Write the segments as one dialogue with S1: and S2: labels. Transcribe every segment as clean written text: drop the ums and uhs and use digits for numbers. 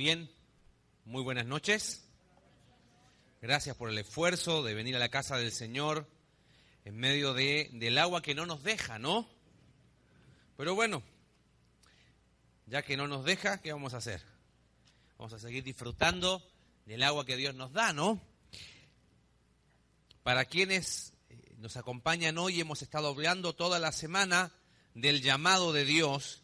S1: Bien, muy buenas noches. Gracias por el esfuerzo de venir a la casa del Señor en medio del agua que no nos deja, ¿no? Pero bueno, ya que no nos deja, ¿qué vamos a hacer? Vamos a seguir disfrutando del agua que Dios nos da, ¿no? Para quienes nos acompañan hoy, hemos estado hablando toda la semana del llamado de Dios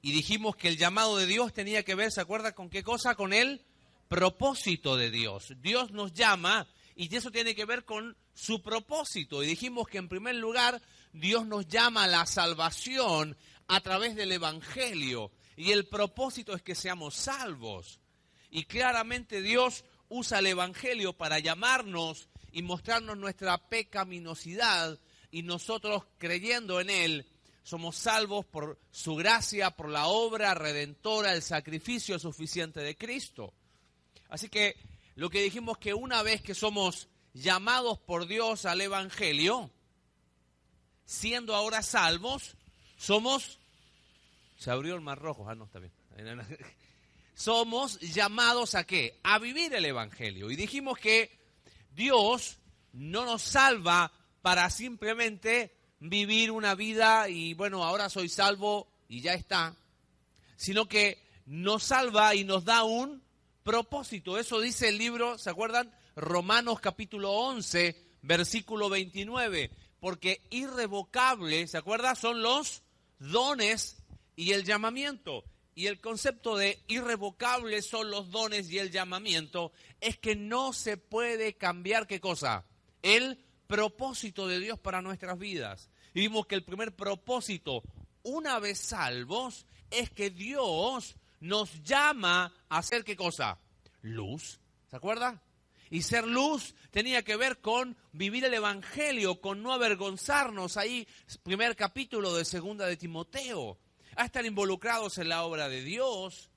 S1: y dijimos que el llamado de Dios tenía que ver, ¿se acuerda con qué cosa? Con el propósito de Dios. Dios nos llama y eso tiene que ver con su propósito. Y dijimos que en primer lugar Dios nos llama a la salvación a través del Evangelio. Y el propósito es que seamos salvos. Y claramente Dios usa el Evangelio para llamarnos y mostrarnos nuestra pecaminosidad. Y nosotros creyendo en Él somos salvos por su gracia, por la obra redentora, el sacrificio suficiente de Cristo. Así que lo que dijimos que una vez que somos llamados por Dios al Evangelio, siendo ahora salvos, somos... Se abrió el Mar Rojo. No, está bien. Somos llamados ¿a qué? A vivir el Evangelio. Y dijimos que Dios no nos salva para simplemente vivir una vida y bueno, ahora soy salvo y ya está, sino que nos salva y nos da un propósito. Eso dice el libro, ¿se acuerdan? Romanos capítulo 11, versículo 29, porque irrevocable, ¿se acuerdan? Son los dones y el llamamiento. Y el concepto de irrevocable son los dones y el llamamiento es que no se puede cambiar, ¿qué cosa? El propósito de Dios para nuestras vidas. Y vimos que el primer propósito, una vez salvos, es que Dios nos llama a ser ¿qué cosa? Luz. ¿Se acuerda? Y ser luz tenía que ver con vivir el Evangelio, con no avergonzarnos. Ahí, primer capítulo de Segunda de Timoteo. A estar involucrados en la obra de Dios,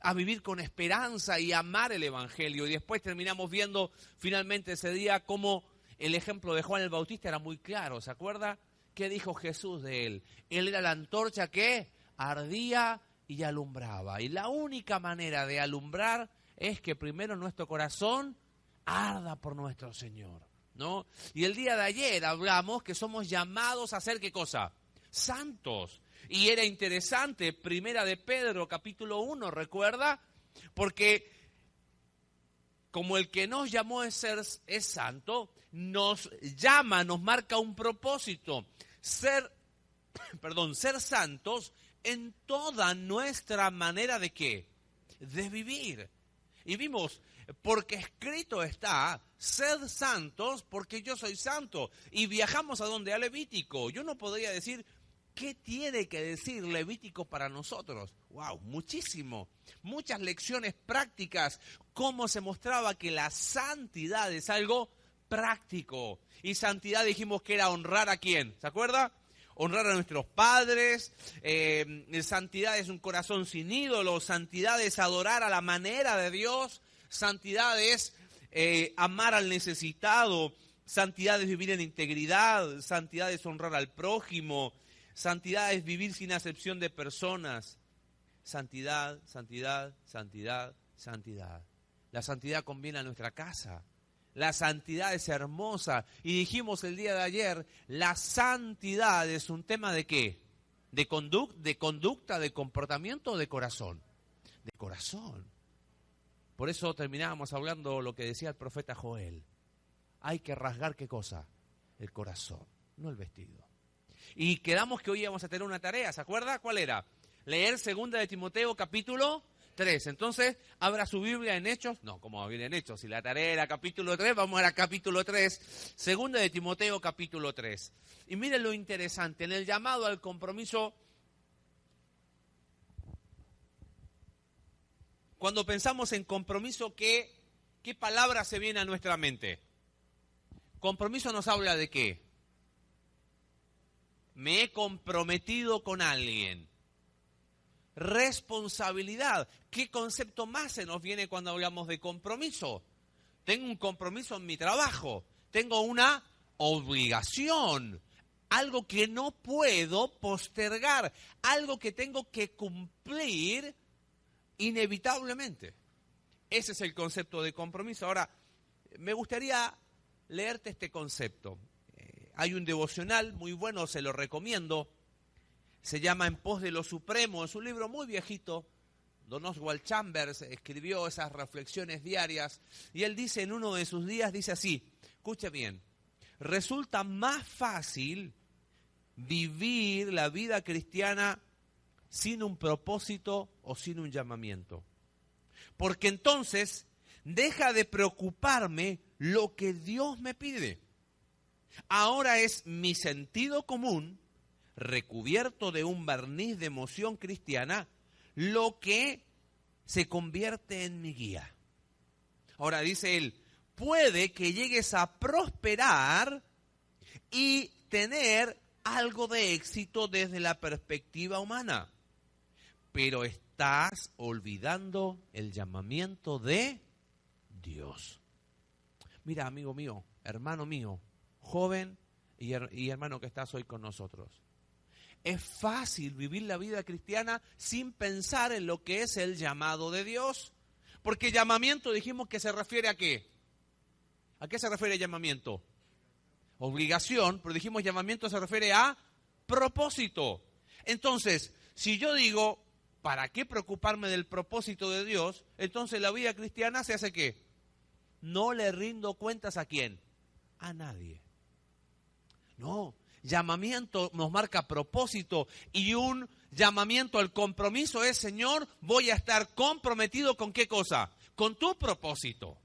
S1: a vivir con esperanza y amar el Evangelio. Y después terminamos viendo finalmente ese día cómo el ejemplo de Juan el Bautista era muy claro. ¿Se acuerda? ¿Qué dijo Jesús de él? Él era la antorcha que ardía y alumbraba. Y la única manera de alumbrar es que primero nuestro corazón arda por nuestro Señor, ¿no? Y el día de ayer hablamos que somos llamados a ser ¿qué cosa? Santos. Y era interesante, Primera de Pedro, capítulo 1, ¿recuerda? Porque como el que nos llamó es santo, nos llama, nos marca un propósito. Ser santos en toda nuestra manera de ¿qué? De vivir. Y vimos, porque escrito está, sed santos porque yo soy santo. Y viajamos a donde? A Levítico. Yo no podría decir... ¿Qué tiene que decir Levítico para nosotros? ¡Wow! Muchísimo. Muchas lecciones prácticas. Cómo se mostraba que la santidad es algo práctico. Y santidad dijimos que era honrar ¿a quién? ¿Se acuerda? Honrar a nuestros padres. Santidad es un corazón sin ídolos. Santidad es adorar a la manera de Dios. Santidad es amar al necesitado. Santidad es vivir en integridad. Santidad es honrar al prójimo. Santidad es vivir sin acepción de personas. Santidad, santidad, santidad, santidad. La santidad conviene a nuestra casa. La santidad es hermosa. Y dijimos el día de ayer, la santidad es un tema ¿de qué? ¿De conducta, de comportamiento o de corazón? De corazón. Por eso terminábamos hablando lo que decía el profeta Joel. Hay que rasgar ¿qué cosa? El corazón, no el vestido. Y quedamos que hoy íbamos a tener una tarea, ¿se acuerda? ¿Cuál era? Leer Segunda de Timoteo capítulo 3. Entonces, ¿abra su Biblia en Hechos? No, ¿cómo va a venir en Hechos? Si la tarea era capítulo 3, vamos a capítulo 3. Segunda de Timoteo capítulo 3. Y miren lo interesante, en el llamado al compromiso, cuando pensamos en compromiso, ¿qué palabra se viene a nuestra mente? Compromiso nos habla de ¿qué? Me he comprometido con alguien. Responsabilidad. ¿Qué concepto más se nos viene cuando hablamos de compromiso? Tengo un compromiso en mi trabajo. Tengo una obligación. Algo que no puedo postergar. Algo que tengo que cumplir inevitablemente. Ese es el concepto de compromiso. Ahora, me gustaría leerte este concepto. Hay un devocional muy bueno, se lo recomiendo. Se llama En pos de lo supremo. Es un libro muy viejito. Don Oswald Chambers escribió esas reflexiones diarias. Y él dice en uno de sus días, dice así, escuche bien, resulta más fácil vivir la vida cristiana sin un propósito o sin un llamamiento. Porque entonces deja de preocuparme lo que Dios me pide. Ahora es mi sentido común, recubierto de un barniz de emoción cristiana, lo que se convierte en mi guía. Ahora dice él, puede que llegues a prosperar y tener algo de éxito desde la perspectiva humana, pero estás olvidando el llamamiento de Dios. Mira, amigo mío, hermano mío, joven y hermano que estás hoy con nosotros. Es fácil vivir la vida cristiana sin pensar en lo que es el llamado de Dios. Porque llamamiento dijimos que se refiere a ¿qué? ¿A qué se refiere llamamiento? Obligación, pero dijimos llamamiento se refiere a propósito. Entonces, si yo digo, ¿para qué preocuparme del propósito de Dios? Entonces la vida cristiana se hace ¿qué? No le rindo cuentas ¿a quién? A nadie. No, llamamiento nos marca propósito y un llamamiento al compromiso es, Señor, voy a estar comprometido ¿con qué cosa? Con tu propósito.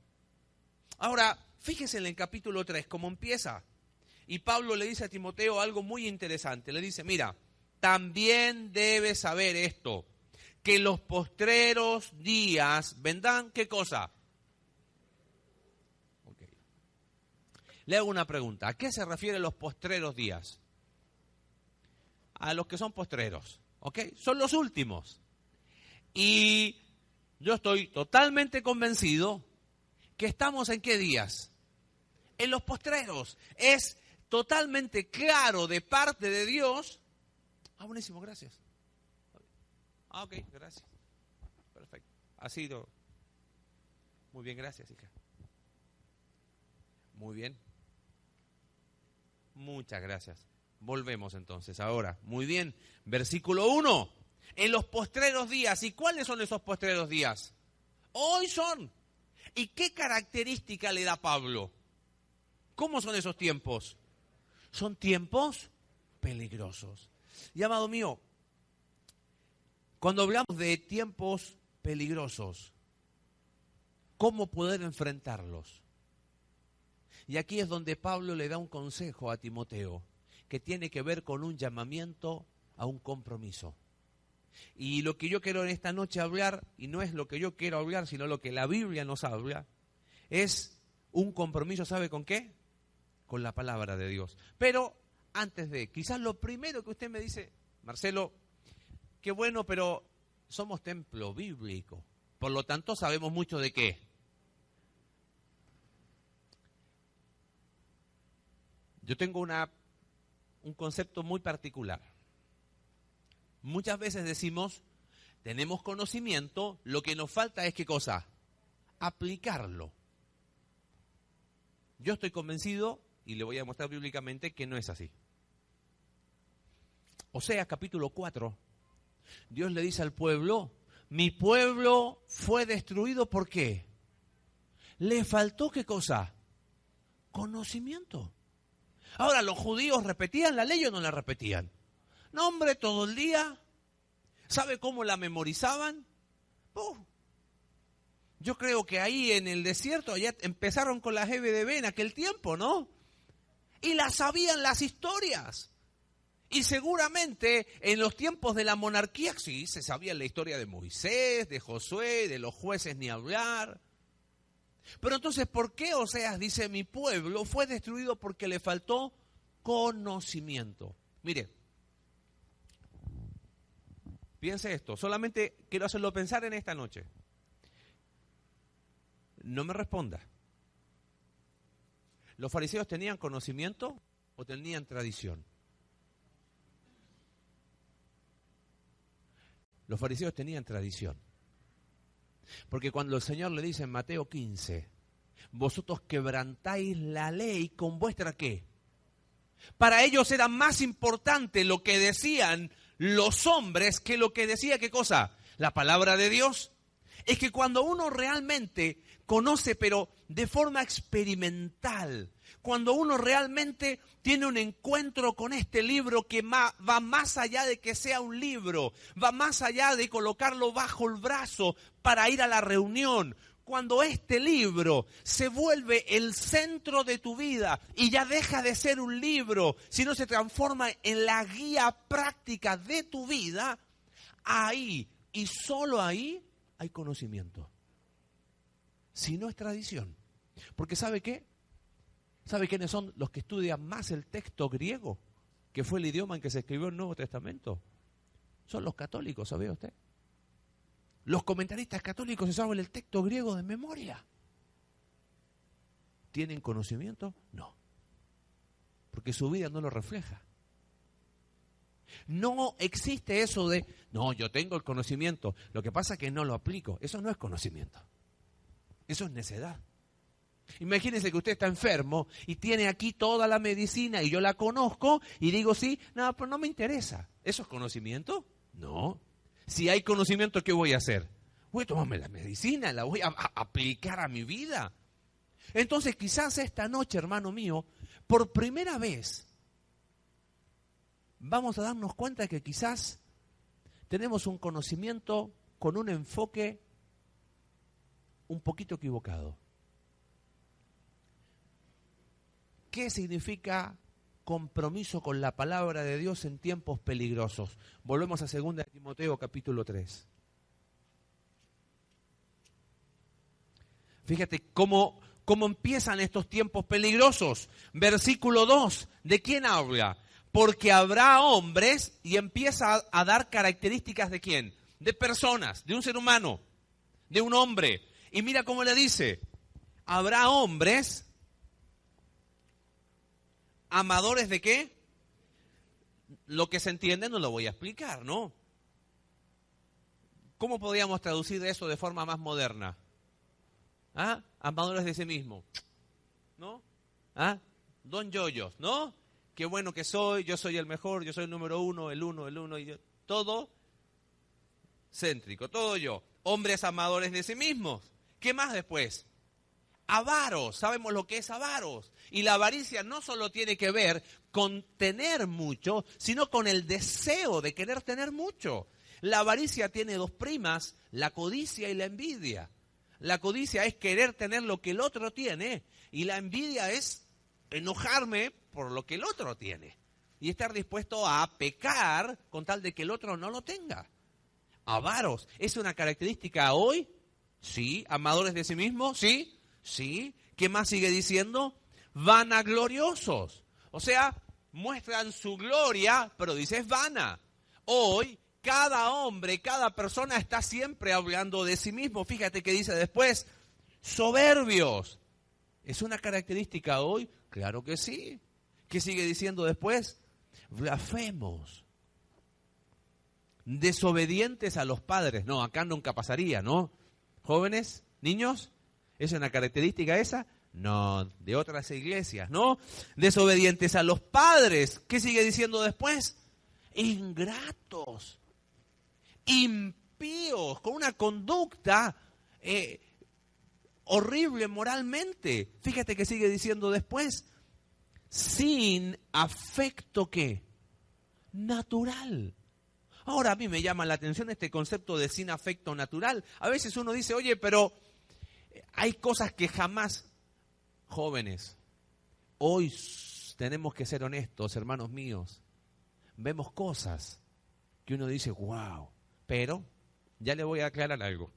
S1: Ahora, fíjese en el capítulo 3, cómo empieza. Y Pablo le dice a Timoteo algo muy interesante. Le dice, mira, también debes saber esto, que los postreros días vendrán, ¿qué cosa? Okay. Le hago una pregunta. ¿A qué se refieren los postreros días? A los que son postreros, ¿ok? Son los últimos. Y yo estoy totalmente convencido que estamos ¿en qué días? En los postreros. Es totalmente claro de parte de Dios. Ah, buenísimo, gracias. Ah, ok, gracias. Perfecto. Ha sido muy bien, gracias, hija. Muy bien. Muchas gracias. Volvemos entonces ahora. Muy bien. Versículo 1. En los postreros días. ¿Y cuáles son esos postreros días? Hoy son. ¿Y qué característica le da Pablo? ¿Cómo son esos tiempos? Son tiempos peligrosos. Y amado mío, cuando hablamos de tiempos peligrosos, ¿cómo poder enfrentarlos? Y aquí es donde Pablo le da un consejo a Timoteo, que tiene que ver con un llamamiento a un compromiso. Y lo que yo quiero en esta noche hablar, y no es lo que yo quiero hablar, sino lo que la Biblia nos habla, es un compromiso, ¿sabe con qué? Con la palabra de Dios. Pero antes de, quizás lo primero que usted me dice, Marcelo, qué bueno, pero somos templo bíblico. Por lo tanto, sabemos mucho de qué. Yo tengo un concepto muy particular. Muchas veces decimos, tenemos conocimiento, lo que nos falta es ¿qué cosa? Aplicarlo. Yo estoy convencido, y le voy a mostrar bíblicamente, que no es así. Oseas capítulo 4, Dios le dice al pueblo, mi pueblo fue destruido, ¿por qué? Le faltó ¿qué cosa? Conocimiento. Ahora, ¿los judíos repetían la ley o no la repetían? No, hombre, todo el día. ¿Sabe cómo la memorizaban? Yo creo que ahí en el desierto, allá empezaron con la GBDB en aquel tiempo, ¿no? Y las sabían las historias. Y seguramente en los tiempos de la monarquía, sí, se sabía la historia de Moisés, de Josué, de los jueces ni hablar. Pero entonces, ¿por qué Oseas dice, mi pueblo fue destruido porque le faltó conocimiento? Mire, piense esto, solamente quiero hacerlo pensar en esta noche. No me responda. ¿Los fariseos tenían conocimiento o tenían tradición? Los fariseos tenían tradición. Porque cuando el Señor le dice en Mateo 15, vosotros quebrantáis la ley con vuestra ¿qué? Para ellos era más importante lo que decían los hombres que lo que decía ¿qué cosa? La palabra de Dios. Es que cuando uno realmente conoce, pero de forma experimental, cuando uno realmente tiene un encuentro con este libro que va más allá de que sea un libro, va más allá de colocarlo bajo el brazo para ir a la reunión, cuando este libro se vuelve el centro de tu vida y ya deja de ser un libro, sino se transforma en la guía práctica de tu vida, ahí y solo ahí hay conocimiento. Si no es tradición. Porque ¿sabe qué? ¿Sabe quiénes son los que estudian más el texto griego? Que fue el idioma en que se escribió el Nuevo Testamento. Son los católicos, ¿sabía usted? Los comentaristas católicos se saben el texto griego de memoria. ¿Tienen conocimiento? No. Porque su vida no lo refleja. No existe eso de, no, yo tengo el conocimiento, lo que pasa es que no lo aplico. Eso no es conocimiento. Eso es necedad. Imagínese que usted está enfermo y tiene aquí toda la medicina y yo la conozco y digo sí, no, pero no me interesa. ¿Eso es conocimiento? No. Si hay conocimiento, ¿qué voy a hacer? Voy a tomarme la medicina, la voy a aplicar a mi vida. Entonces quizás esta noche, hermano mío, por primera vez vamos a darnos cuenta que quizás tenemos un conocimiento con un enfoque un poquito equivocado. ¿Qué significa compromiso con la palabra de Dios en tiempos peligrosos? Volvemos a 2 Timoteo capítulo 3. Fíjate cómo empiezan estos tiempos peligrosos. Versículo 2, ¿de quién habla? Porque habrá hombres, y empieza a dar características de quién, de personas, de un ser humano, de un hombre. Y mira cómo le dice, habrá hombres amadores de qué. Lo que se entiende no lo voy a explicar, ¿no? ¿Cómo podríamos traducir eso de forma más moderna? ¿Ah? Amadores de sí mismo, ¿no? ¿Ah? Don Yoyos, ¿no? Qué bueno que soy, yo soy el mejor, yo soy el número uno, y yo, todo céntrico, todo yo. Hombres amadores de sí mismos. ¿Qué más después? Avaros, sabemos lo que es avaros. Y la avaricia no solo tiene que ver con tener mucho, sino con el deseo de querer tener mucho. La avaricia tiene dos primas, la codicia y la envidia. La codicia es querer tener lo que el otro tiene y la envidia es enojarme por lo que el otro tiene y estar dispuesto a pecar con tal de que el otro no lo tenga. Avaros, ¿es una característica hoy? Sí. ¿Amadores de sí mismos? Sí. Sí. ¿Qué más sigue diciendo? Vanagloriosos. O sea, muestran su gloria, pero dice es vana. Hoy, cada hombre, cada persona está siempre hablando de sí mismo. Fíjate que dice después, soberbios. ¿Es una característica hoy? Claro que sí. ¿Qué sigue diciendo después? Blasfemos. Desobedientes a los padres. No, acá nunca pasaría, ¿no? Jóvenes, niños, ¿es una característica esa? No, de otras iglesias, ¿no? Desobedientes a los padres. ¿Qué sigue diciendo después? Ingratos, impíos, con una conducta horrible moralmente. Fíjate que sigue diciendo después, sin afecto, ¿qué? Natural. Ahora a mí me llama la atención este concepto de sin afecto natural. A veces uno dice, oye, pero hay cosas que jamás... Jóvenes, hoy tenemos que ser honestos, hermanos míos. Vemos cosas que uno dice, wow, pero ya le voy a aclarar algo.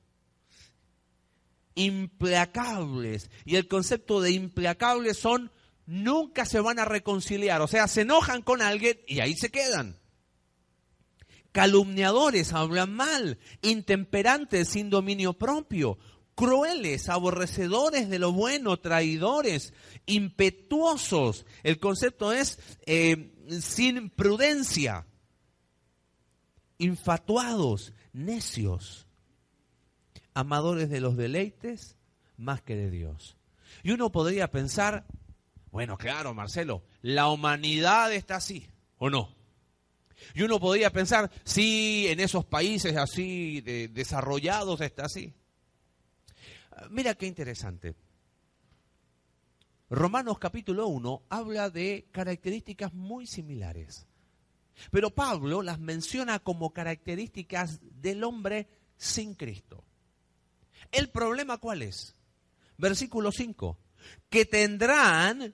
S1: Implacables. Y el concepto de implacables son, nunca se van a reconciliar. O sea, se enojan con alguien y ahí se quedan. Calumniadores, hablan mal. Intemperantes, sin dominio propio. Crueles, aborrecedores de lo bueno, traidores, impetuosos. El concepto es sin prudencia. Infatuados, necios, amadores de los deleites más que de Dios. Y uno podría pensar, bueno, claro, Marcelo, la humanidad está así, ¿o no? Y uno podría pensar, sí, en esos países así desarrollados está así. Mira qué interesante. Romanos capítulo 1 habla de características muy similares. Pero Pablo las menciona como características del hombre sin Cristo. ¿El problema cuál es? Versículo 5. Que tendrán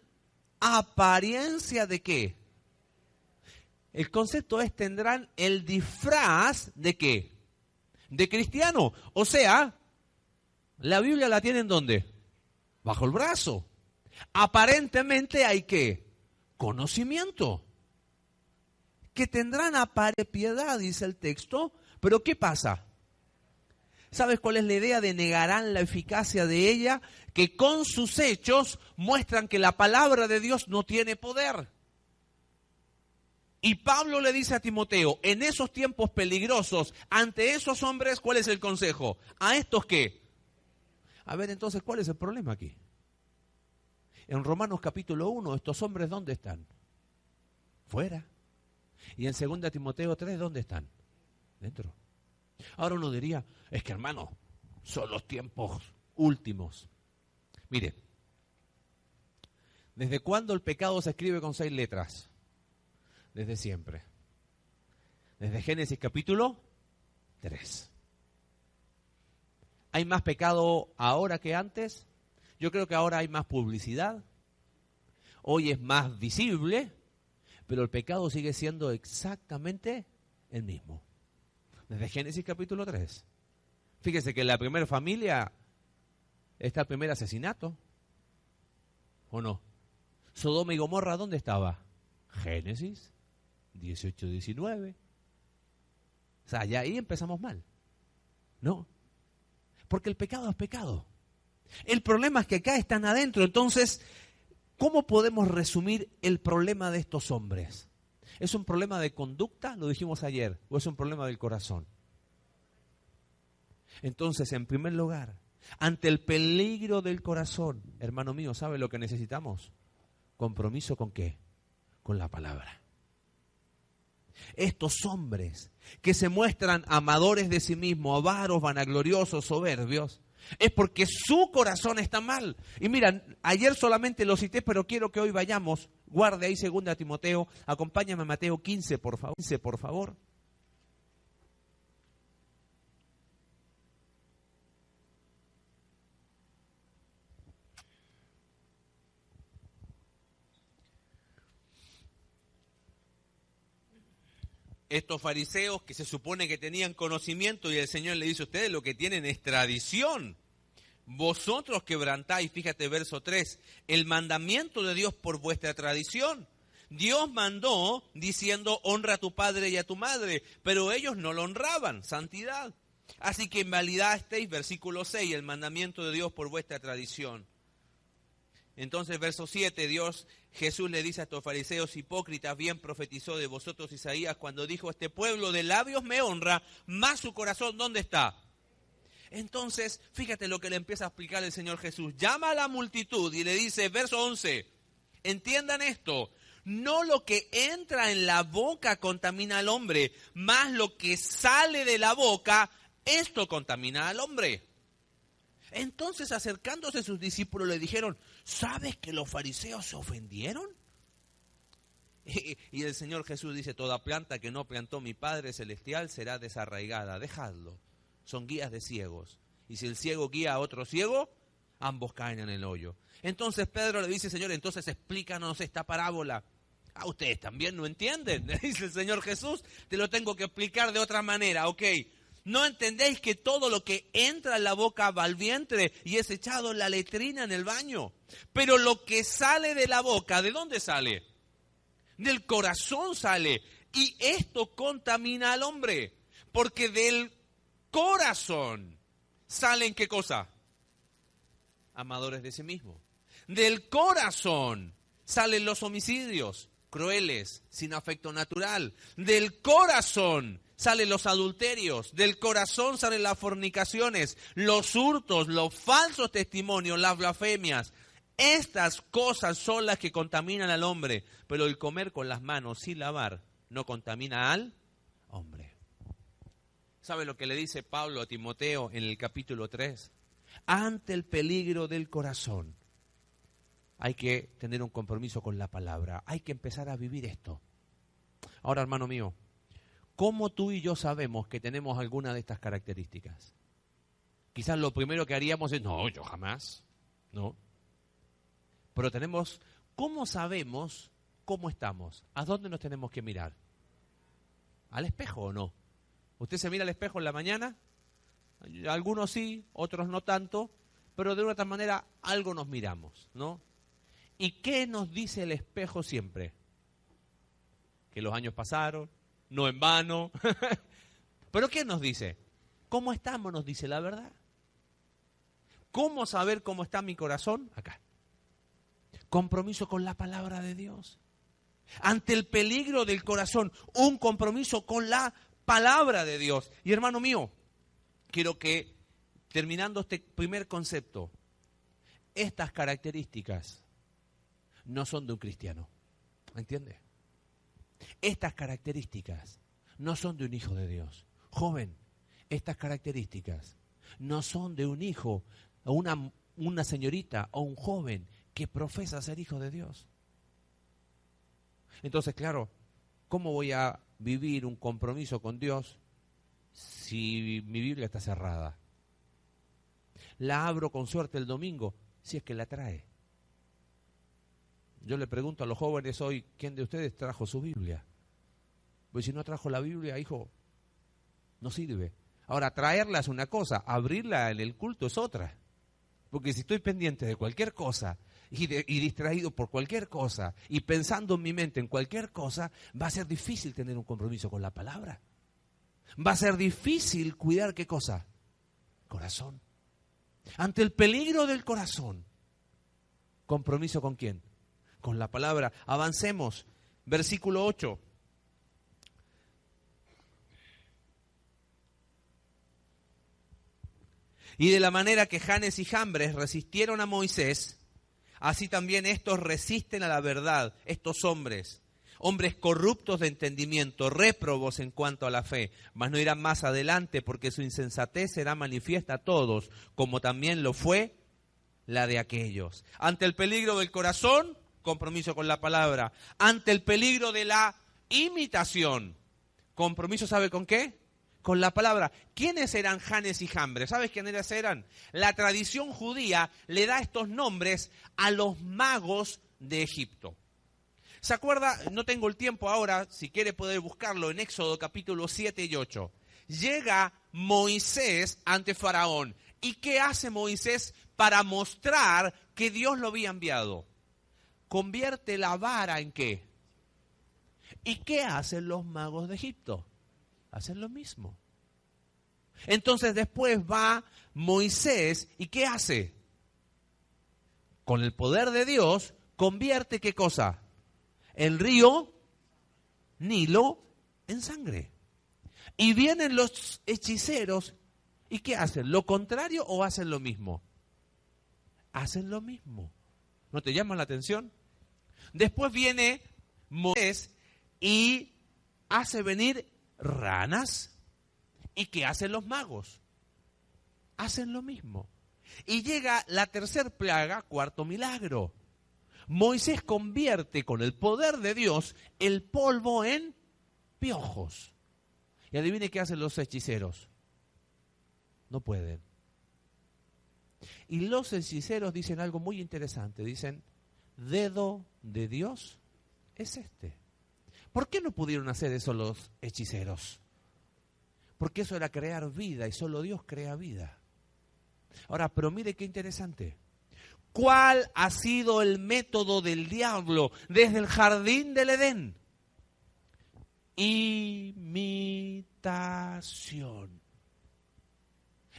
S1: apariencia de ¿qué? El concepto es tendrán el disfraz de ¿qué? De cristiano. O sea, la Biblia la tienen ¿dónde? Bajo el brazo. Aparentemente hay ¿qué? Conocimiento. Que tendrán apariencia de piedad, dice el texto. Pero ¿qué pasa? ¿Sabes cuál es la idea de negarán la eficacia de ella? Que con sus hechos muestran que la palabra de Dios no tiene poder. Y Pablo le dice a Timoteo, en esos tiempos peligrosos, ante esos hombres, ¿cuál es el consejo? ¿A estos qué? A ver, entonces, ¿cuál es el problema aquí? En Romanos capítulo 1, estos hombres, ¿dónde están? Fuera. Y en 2 Timoteo 3, ¿dónde están? Dentro. Ahora uno diría, es que hermano, son los tiempos últimos. Mire, ¿desde cuándo el pecado se escribe con 6 letras? Desde siempre. Desde Génesis capítulo 3. ¿Hay más pecado ahora que antes? Yo creo que ahora hay más publicidad. Hoy es más visible, pero el pecado sigue siendo exactamente el mismo. Desde Génesis capítulo 3. Fíjese que en la primera familia está el primer asesinato. ¿O no? Sodoma y Gomorra, ¿dónde estaba? Génesis 18-19. O sea, ya ahí empezamos mal. ¿No? Porque el pecado es pecado. El problema es que acá están adentro. Entonces, ¿cómo podemos resumir el problema de estos hombres? ¿Es un problema de conducta? Lo dijimos ayer. ¿O es un problema del corazón? Entonces, en primer lugar, ante el peligro del corazón, hermano mío, ¿sabe lo que necesitamos? ¿Compromiso con qué? Con la palabra. Estos hombres que se muestran amadores de sí mismos, avaros, vanagloriosos, soberbios, es porque su corazón está mal. Y mira, ayer solamente lo cité, pero quiero que hoy vayamos. Guarde ahí 2 Timoteo, acompáñame a Mateo 15, por favor. 15, por favor. Estos fariseos que se supone que tenían conocimiento y el Señor le dice a ustedes lo que tienen es tradición. Vosotros quebrantáis, fíjate verso 3, el mandamiento de Dios por vuestra tradición. Dios mandó diciendo honra a tu padre y a tu madre, pero ellos no lo honraban, santidad. Así que invalidasteis, versículo 6, el mandamiento de Dios por vuestra tradición. Entonces, verso 7, Jesús le dice a estos fariseos hipócritas, bien profetizó de vosotros Isaías cuando dijo, este pueblo de labios me honra, mas su corazón, ¿dónde está? Entonces, fíjate lo que le empieza a explicar el Señor Jesús. Llama a la multitud y le dice, verso 11, entiendan esto, no lo que entra en la boca contamina al hombre, mas lo que sale de la boca, esto contamina al hombre. Entonces, acercándose sus discípulos, le dijeron, ¿sabes que los fariseos se ofendieron? Y el Señor Jesús dice, toda planta que no plantó mi Padre Celestial será desarraigada, dejadlo. Son guías de ciegos. Y si el ciego guía a otro ciego, ambos caen en el hoyo. Entonces Pedro le dice, Señor, entonces explícanos esta parábola. Ah, ustedes también no entienden, le dice el Señor Jesús, te lo tengo que explicar de otra manera, ok. ¿No entendéis que todo lo que entra en la boca va al vientre y es echado en la letrina en el baño? Pero lo que sale de la boca, ¿de dónde sale? Del corazón sale. Y esto contamina al hombre. Porque del corazón salen, ¿qué cosa? Amadores de sí mismo. Del corazón salen los homicidios, crueles, sin afecto natural. Del corazón salen los adulterios, del corazón salen las fornicaciones, los hurtos, los falsos testimonios, las blasfemias. Estas cosas son las que contaminan al hombre, pero el comer con las manos sin lavar no contamina al hombre. ¿Sabe lo que le dice Pablo a Timoteo en el capítulo 3? Ante el peligro del corazón hay que tener un compromiso con la palabra, hay que empezar a vivir esto. Ahora, hermano mío, ¿cómo tú y yo sabemos que tenemos alguna de estas características? Quizás lo primero que haríamos es, no, yo jamás, no. Pero ¿cómo sabemos cómo estamos? ¿A dónde nos tenemos que mirar? ¿Al espejo o no? ¿Usted se mira al espejo en la mañana? Algunos sí, otros no tanto, pero de una otra manera algo nos miramos, ¿no? ¿Y qué nos dice el espejo siempre? Que los años pasaron, no en vano. ¿Pero qué nos dice? ¿Cómo estamos? Nos dice la verdad. ¿Cómo saber cómo está mi corazón? Acá. Compromiso con la palabra de Dios. Ante el peligro del corazón, un compromiso con la palabra de Dios. Y hermano mío, quiero que, terminando este primer concepto, estas características no son de un cristiano. ¿Entiende? Estas características no son de un hijo de Dios. Joven, estas características no son de un hijo, o una señorita o un joven que profesa ser hijo de Dios. Entonces, claro, ¿cómo voy a vivir un compromiso con Dios si mi Biblia está cerrada? La abro con suerte el domingo, si es que la trae. Yo le pregunto a los jóvenes hoy, ¿quién de ustedes trajo su Biblia? Pues si no trajo la Biblia, hijo, no sirve. Ahora, traerla es una cosa, abrirla en el culto es otra. Porque si estoy pendiente de cualquier cosa y distraído por cualquier cosa y pensando en mi mente en cualquier cosa, va a ser difícil tener un compromiso con la palabra. Va a ser difícil cuidar ¿qué cosa? Corazón. Ante el peligro del corazón, ¿compromiso con quién? Con la palabra. Avancemos. Versículo 8. Y de la manera que Janes y Jambres resistieron a Moisés, así también estos resisten a la verdad, estos hombres corruptos de entendimiento, réprobos en cuanto a la fe, mas no irán más adelante porque su insensatez será manifiesta a todos, como también lo fue la de aquellos. Ante el peligro del corazón, compromiso con la palabra. Ante el peligro de la imitación, compromiso, ¿sabe con qué? Con la palabra. ¿Quiénes eran Janes y Jambres? ¿Sabes quiénes eran? La tradición judía le da estos nombres a los magos de Egipto. ¿Se acuerda? No tengo el tiempo ahora, si quiere poder buscarlo en Éxodo capítulo 7 y 8. Llega Moisés ante Faraón. ¿Y qué hace Moisés para mostrar que Dios lo había enviado? Convierte la vara ¿en qué? ¿Y qué hacen los magos de Egipto? Hacen lo mismo. Entonces después va Moisés y ¿qué hace? Con el poder de Dios convierte ¿qué cosa? El río Nilo en sangre. Y vienen los hechiceros ¿y qué hacen? ¿Lo contrario o hacen lo mismo? Hacen lo mismo. ¿No te llama la atención? Después viene Moisés y hace venir ranas. ¿Y qué hacen los magos? Hacen lo mismo. Y llega la tercer plaga, cuarto milagro. Moisés convierte con el poder de Dios el polvo en piojos. Y adivine qué hacen los hechiceros. No pueden. Y los hechiceros dicen algo muy interesante. Dicen, dedo de Dios es este. ¿Por qué no pudieron hacer eso los hechiceros? Porque eso era crear vida y solo Dios crea vida. Ahora, pero mire qué interesante. ¿Cuál ha sido el método del diablo desde el jardín del Edén? Imitación.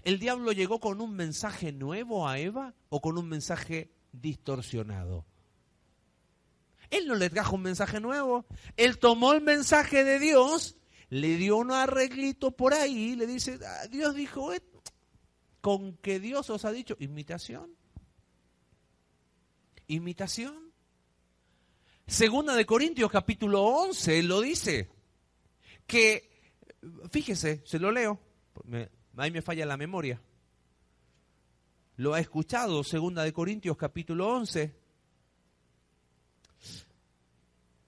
S1: ¿El diablo llegó con un mensaje nuevo a Eva o con un mensaje distorsionado? Él no le trajo un mensaje nuevo. Él tomó el mensaje de Dios le dio un arreglito por ahí, le dice, Dios dijo, con que Dios os ha dicho, imitación. Imitación. Segunda de Corintios capítulo 11 lo dice, que, fíjese, se lo leo, ahí me falla la memoria. Lo ha escuchado, Segunda de Corintios capítulo 11,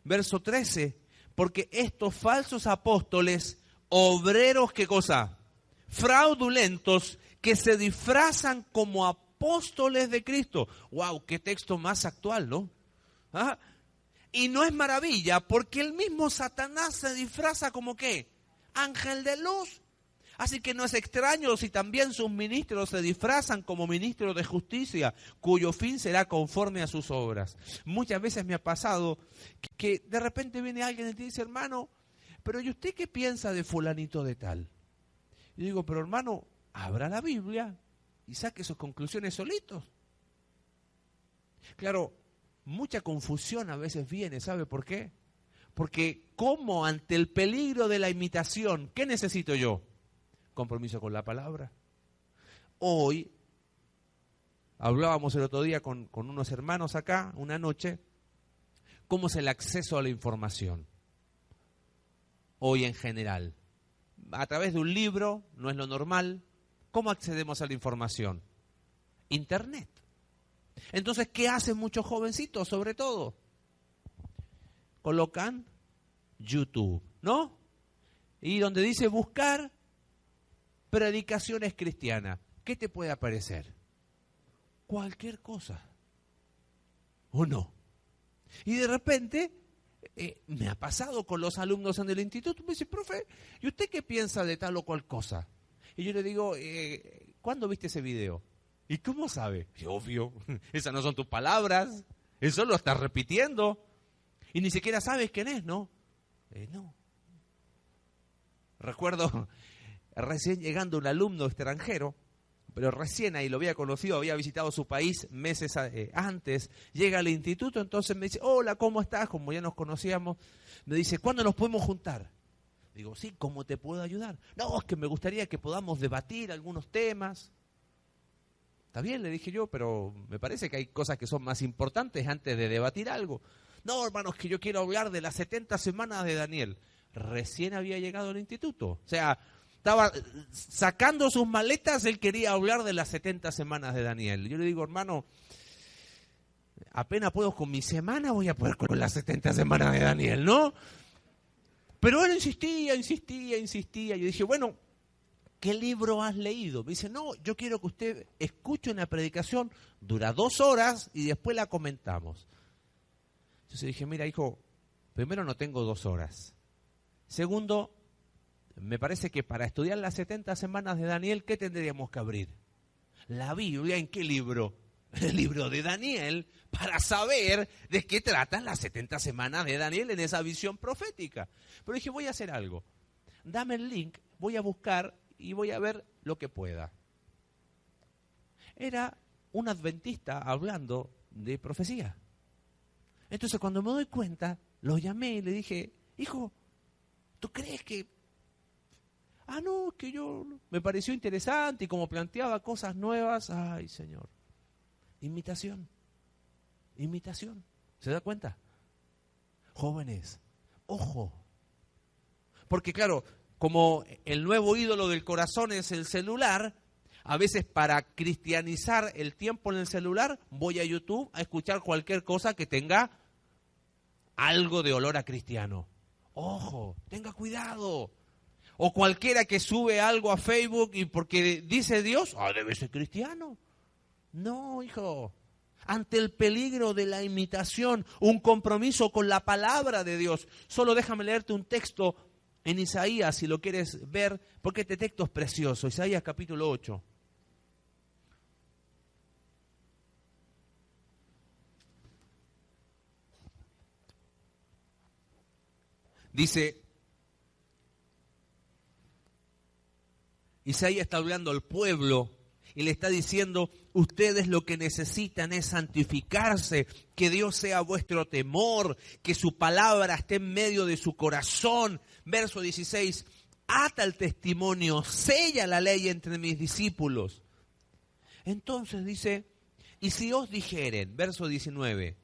S1: verso 13, porque estos falsos apóstoles, obreros, ¿qué cosa? Fraudulentos, que se disfrazan como apóstoles de Cristo. ¡Wow! ¡Qué texto más actual!, ¿no? ¿Ah? Y no es maravilla, porque el mismo Satanás se disfraza como ¿qué? Ángel de luz. Así que no es extraño si también sus ministros se disfrazan como ministros de justicia, cuyo fin será conforme a sus obras. Muchas veces me ha pasado que de repente viene alguien y te dice, hermano, pero ¿y usted qué piensa de fulanito de tal? Y digo, pero hermano, abra la Biblia y saque sus conclusiones solitos. Claro, mucha confusión a veces viene, ¿sabe por qué? Porque como ante el peligro de la imitación, ¿qué necesito yo? Compromiso con la palabra. Hoy, hablábamos el otro día con unos hermanos acá, una noche, cómo es el acceso a la información. Hoy en general. A través de un libro, no es lo normal. ¿Cómo accedemos a la información? Internet. Entonces, ¿qué hacen muchos jovencitos sobre todo? Colocan YouTube, ¿no? Y donde dice buscar predicaciones cristianas, ¿qué te puede aparecer? Cualquier cosa. ¿O no? Y de repente, me ha pasado con los alumnos en el instituto, me dice, profe, ¿y usted qué piensa de tal o cual cosa? Y yo le digo, ¿cuándo viste ese video? ¿Y cómo sabe? Y obvio, esas no son tus palabras, eso lo estás repitiendo. Y ni siquiera sabes quién es, ¿no? No. Recuerdo recién llegando un alumno extranjero, pero recién ahí lo había conocido, había visitado su país meses antes, llega al instituto, entonces me dice, hola, ¿cómo estás? Como ya nos conocíamos, me dice, ¿cuándo nos podemos juntar? Digo, sí, ¿cómo te puedo ayudar? No, es que me gustaría que podamos debatir algunos temas. Está bien, le dije yo, pero me parece que hay cosas que son más importantes antes de debatir algo. No, hermanos, que yo quiero hablar de las 70 semanas de Daniel. Recién había llegado al instituto. O sea, estaba sacando sus maletas, él quería hablar de las 70 semanas de Daniel. Yo le digo, hermano, apenas puedo con mi semana, voy a poder con las 70 semanas de Daniel, ¿no? Pero él insistía. Yo dije, bueno, ¿qué libro has leído? Me dice, no, yo quiero que usted escuche una predicación, dura 2 horas y después la comentamos. Entonces dije, mira, hijo, primero no tengo 2 horas. Segundo, me parece que para estudiar las 70 semanas de Daniel, ¿qué tendríamos que abrir? La Biblia, ¿en qué libro? El libro de Daniel, para saber de qué tratan las 70 semanas de Daniel en esa visión profética. Pero dije, voy a hacer algo. Dame el link, voy a buscar y voy a ver lo que pueda. Era un adventista hablando de profecía. Entonces cuando me doy cuenta, lo llamé y le dije, hijo, ¿tú crees que...? Ah, no, es que yo... Me pareció interesante y como planteaba cosas nuevas, ay, Señor. Imitación. ¿Se da cuenta? Jóvenes, ojo. Porque claro, como el nuevo ídolo del corazón es el celular, a veces para cristianizar el tiempo en el celular, voy a YouTube a escuchar cualquier cosa que tenga algo de olor a cristiano. Ojo, tenga cuidado. O cualquiera que sube algo a Facebook y porque dice Dios, debe ser cristiano. No, hijo. Ante el peligro de la imitación, un compromiso con la palabra de Dios. Solo déjame leerte un texto en Isaías, si lo quieres ver, porque este texto es precioso. Isaías capítulo 8. Dice, Isaías está hablando al pueblo y le está diciendo, ustedes lo que necesitan es santificarse, que Dios sea vuestro temor, que su palabra esté en medio de su corazón. Verso 16, ata el testimonio, sella la ley entre mis discípulos. Entonces dice, y si os dijeren, verso 19,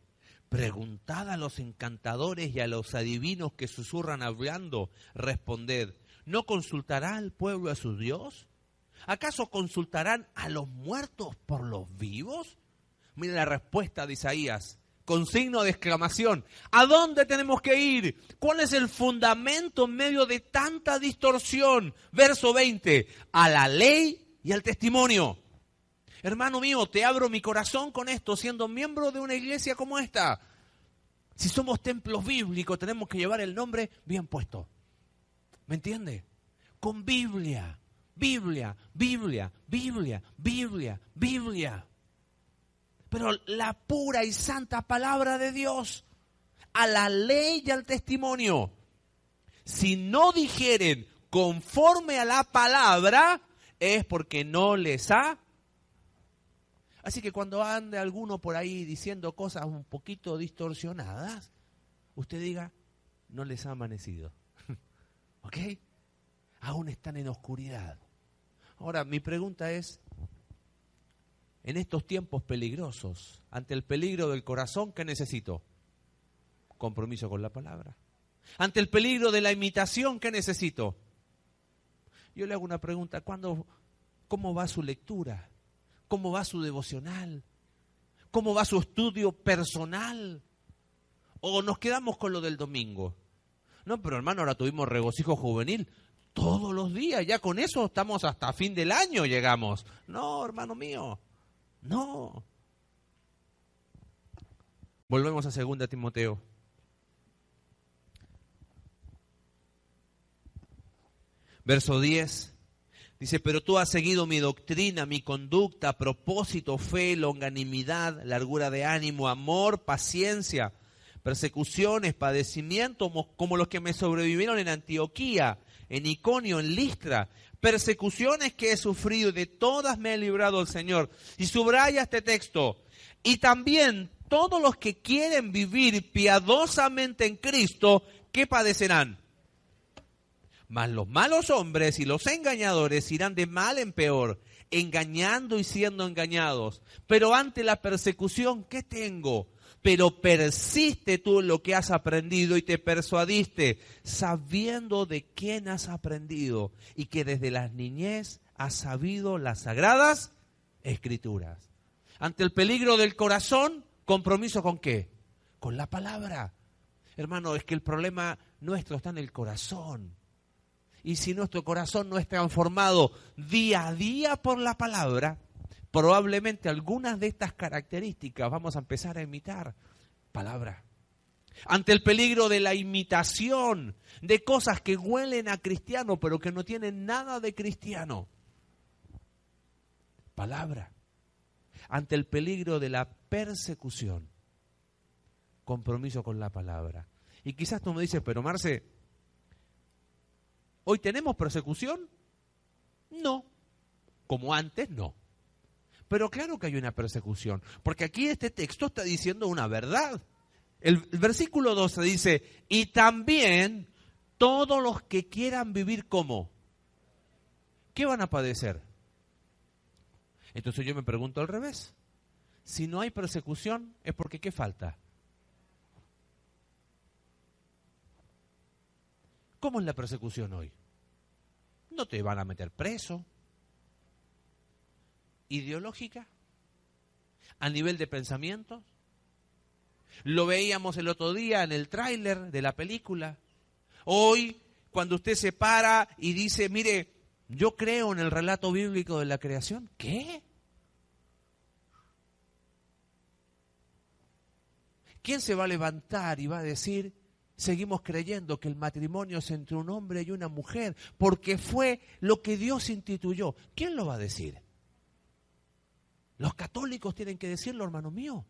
S1: preguntad a los encantadores y a los adivinos que susurran hablando, responded, ¿no consultará el pueblo a su Dios? ¿Acaso consultarán a los muertos por los vivos? Mira la respuesta de Isaías, con signo de exclamación. ¿A dónde tenemos que ir? ¿Cuál es el fundamento en medio de tanta distorsión? Verso 20, a la ley y al testimonio. Hermano mío, te abro mi corazón con esto, siendo miembro de una iglesia como esta. Si somos templos bíblicos, tenemos que llevar el nombre bien puesto. ¿Me entiende? Con Biblia, Biblia, Biblia, Biblia, Biblia, Biblia. Pero la pura y santa palabra de Dios, a la ley y al testimonio. Si no dijeren conforme a la palabra, es porque no les ha. Así que cuando ande alguno por ahí diciendo cosas un poquito distorsionadas, usted diga, no les ha amanecido. ¿Ok? Aún están en oscuridad. Ahora, mi pregunta es, en estos tiempos peligrosos, ante el peligro del corazón, ¿qué necesito? Compromiso con la palabra. Ante el peligro de la imitación, ¿qué necesito? Yo le hago una pregunta, ¿cómo va su lectura? ¿Cómo va su devocional? ¿Cómo va su estudio personal? ¿O nos quedamos con lo del domingo? No, pero hermano, ahora tuvimos regocijo juvenil todos los días. Ya con eso estamos hasta fin del año llegamos. No, hermano mío, no. Volvemos a 2 Timoteo. Verso 10. Dice, pero tú has seguido mi doctrina, mi conducta, propósito, fe, longanimidad, largura de ánimo, amor, paciencia, persecuciones, padecimientos, como los que me sobrevivieron en Antioquía, en Iconio, en Listra, persecuciones que he sufrido y de todas me ha librado el Señor. Y subraya este texto, y también todos los que quieren vivir piadosamente en Cristo, ¿qué padecerán? Mas los malos hombres y los engañadores irán de mal en peor, engañando y siendo engañados. Pero ante la persecución, ¿qué tengo? Pero persiste tú en lo que has aprendido y te persuadiste, sabiendo de quién has aprendido y que desde la niñez has sabido las sagradas Escrituras. Ante el peligro del corazón, ¿compromiso con qué? Con la palabra. Hermano, es que el problema nuestro está en el corazón. Y si nuestro corazón no es transformado día a día por la palabra, probablemente algunas de estas características vamos a empezar a imitar. Palabra. Ante el peligro de la imitación de cosas que huelen a cristiano, pero que no tienen nada de cristiano. Palabra. Ante el peligro de la persecución, compromiso con la palabra. Y quizás tú me dices, pero Marce, ¿hoy tenemos persecución? No. Como antes, no. Pero claro que hay una persecución, porque aquí este texto está diciendo una verdad. El versículo 12 dice, y también todos los que quieran vivir como, ¿qué van a padecer? Entonces yo me pregunto al revés. Si no hay persecución, es porque ¿qué falta? ¿Cómo es la persecución hoy? No te van a meter preso. ¿Ideológica? ¿A nivel de pensamientos? Lo veíamos el otro día en el tráiler de la película. Hoy, cuando usted se para y dice, mire, yo creo en el relato bíblico de la creación. ¿Qué? ¿Quién se va a levantar y va a decir, seguimos creyendo que el matrimonio es entre un hombre y una mujer, porque fue lo que Dios instituyó? ¿Quién lo va a decir? Los católicos tienen que decirlo, hermano mío.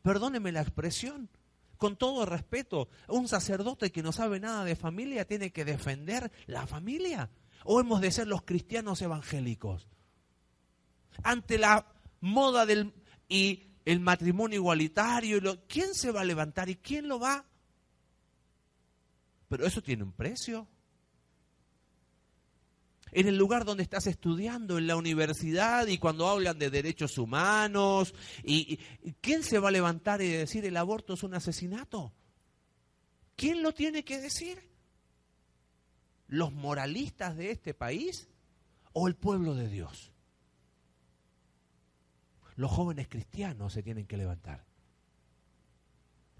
S1: Perdóneme la expresión. Con todo respeto, un sacerdote que no sabe nada de familia tiene que defender la familia. ¿O hemos de ser los cristianos evangélicos? ante la moda y el matrimonio igualitario. ¿Quién se va a levantar y quién lo va? Pero eso tiene un precio. En el lugar donde estás estudiando, en la universidad, y cuando hablan de derechos humanos, y ¿quién se va a levantar y decir el aborto es un asesinato? ¿Quién lo tiene que decir? ¿Los moralistas de este país o el pueblo de Dios? Los jóvenes cristianos se tienen que levantar.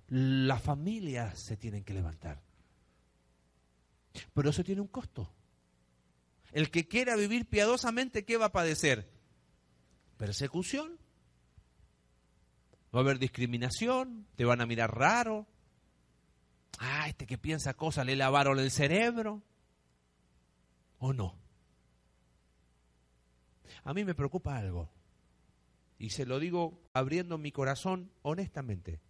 S1: Las familias se tienen que levantar. Pero eso tiene un costo. El que quiera vivir piadosamente, ¿qué va a padecer? Persecución. Va a haber discriminación, te van a mirar raro. Ah, este que piensa cosas, le lavaron el cerebro. ¿O no? A mí me preocupa algo. Y se lo digo abriendo mi corazón honestamente.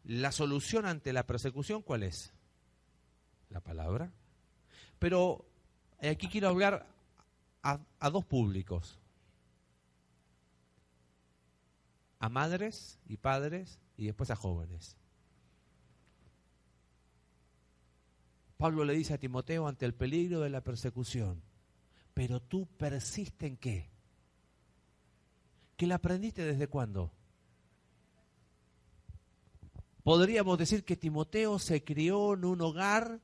S1: La solución ante la persecución, ¿cuál es? La palabra. Pero aquí quiero hablar a dos públicos. A madres y padres y después a jóvenes. Pablo le dice a Timoteo ante el peligro de la persecución, pero tú persiste ¿en qué? ¿Que la aprendiste desde cuándo? Podríamos decir que Timoteo se crió en un hogar,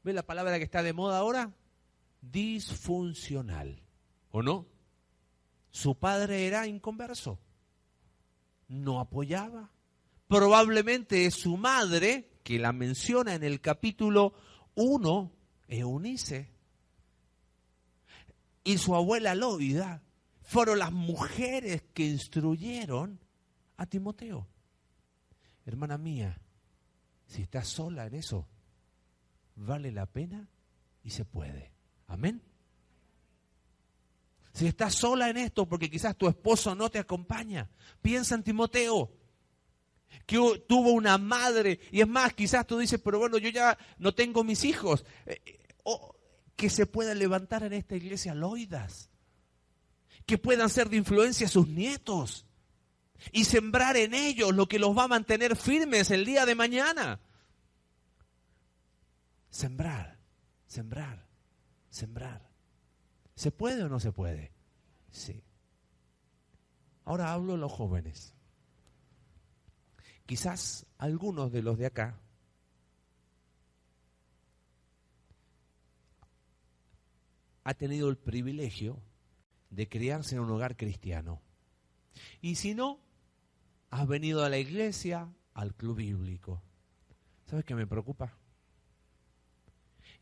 S1: ¿ves la palabra que está de moda ahora? Disfuncional, ¿o no? Su padre era inconverso, no apoyaba. Probablemente es su madre, que la menciona en el capítulo 1, Eunice, y su abuela Loida, fueron las mujeres que instruyeron a Timoteo. Hermana mía, si estás sola en eso, vale la pena y se puede. Amén. Si estás sola en esto porque quizás tu esposo no te acompaña, piensa en Timoteo, que tuvo una madre, y es más, quizás tú dices, pero bueno, yo ya no tengo mis hijos, que se puedan levantar en esta iglesia loidas, que puedan ser de influencia a sus nietos, y sembrar en ellos lo que los va a mantener firmes el día de mañana. Sembrar, sembrar, sembrar. ¿Se puede o no se puede? Sí. Ahora hablo de los jóvenes. Quizás algunos de los de acá ha tenido el privilegio de criarse en un hogar cristiano. Y si no, has venido a la iglesia, al club bíblico. ¿Sabes qué me preocupa?